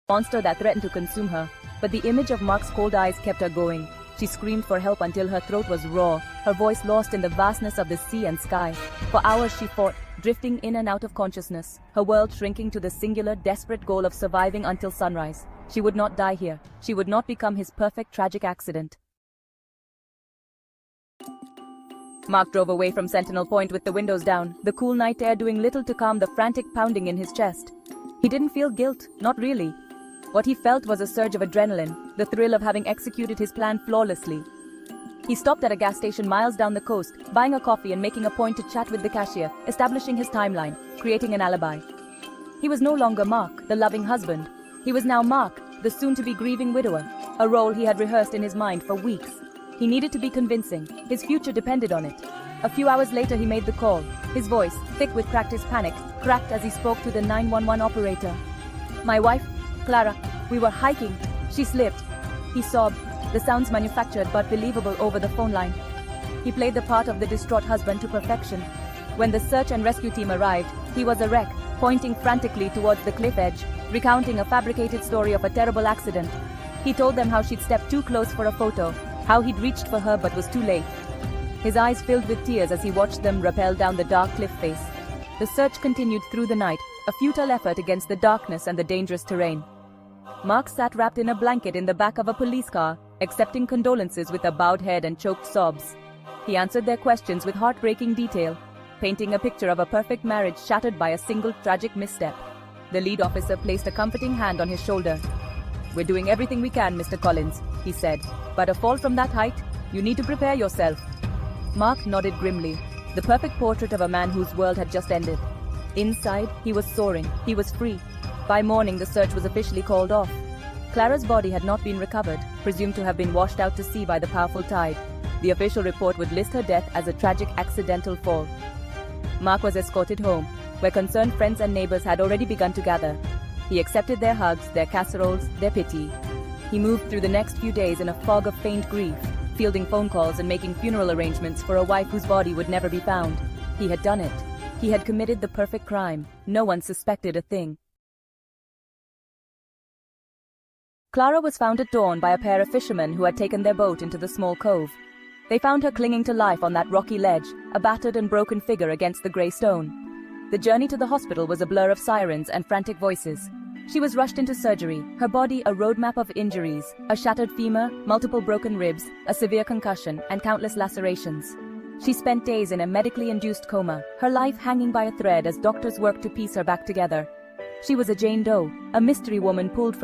monster that threatened to consume her. But the image of Mark's cold eyes kept her going. She screamed for help until her throat was raw, her voice lost in the vastness of the sea and sky. For hours she fought, drifting in and out of consciousness, her world shrinking to the singular, desperate goal of surviving until sunrise. She would not die here. She would not become his perfect tragic accident. Mark drove away from Sentinel Point with the windows down, the cool night air doing little to calm the frantic pounding in his chest. He didn't feel guilt, not really. What he felt was a surge of adrenaline, the thrill of having executed his plan flawlessly. He stopped at a gas station miles down the coast, buying a coffee and making a point to chat with the cashier, establishing his timeline, creating an alibi. He was no longer Mark, the loving husband. He was now Mark, the soon-to-be grieving widower, a role he had rehearsed in his mind for weeks. He needed to be convincing. His future depended on it. A few hours later he made the call. His voice, thick with practiced panic, cracked as he spoke to the 911 operator. "My wife, Clara, we were hiking. She slipped." He sobbed, the sounds manufactured but believable over the phone line. He played the part of the distraught husband to perfection. When the search and rescue team arrived, he was a wreck, pointing frantically towards the cliff edge, recounting a fabricated story of a terrible accident. He told them how she'd stepped too close for a photo, how he'd reached for her but was too late. His eyes filled with tears as he watched them rappel down the dark cliff face. The search continued through the night, a futile effort against the darkness and the dangerous terrain. Mark sat wrapped in a blanket in the back of a police car, accepting condolences with a bowed head and choked sobs. He answered their questions with heartbreaking detail, painting a picture of a perfect marriage shattered by a single tragic misstep. The lead officer placed a comforting hand on his shoulder. "We're doing everything we can, Mr. Collins," he said. "But a fall from that height, you need to prepare yourself." Mark nodded grimly, the perfect portrait of a man whose world had just ended. Inside, he was soaring. He was free. By morning, the search was officially called off. Clara's body had not been recovered, presumed to have been washed out to sea by the powerful tide. The official report would list her death as a tragic accidental fall. Mark was escorted home, where concerned friends and neighbors had already begun to gather. He accepted their hugs, their casseroles, their pity. He moved through the next few days in a fog of faint grief, fielding phone calls and making funeral arrangements for a wife whose body would never be found. He had done it. He had committed the perfect crime. No one suspected a thing. Clara was found at dawn by a pair of fishermen who had taken their boat into the small cove. They found her clinging to life on that rocky ledge, a battered and broken figure against the grey stone. The journey to the hospital was a blur of sirens and frantic voices. She was rushed into surgery, her body a roadmap of injuries, a shattered femur, multiple broken ribs, a severe concussion, and countless lacerations. She spent days in a medically induced coma, her life hanging by a thread as doctors worked to piece her back together. She was a Jane Doe, a mystery woman pulled from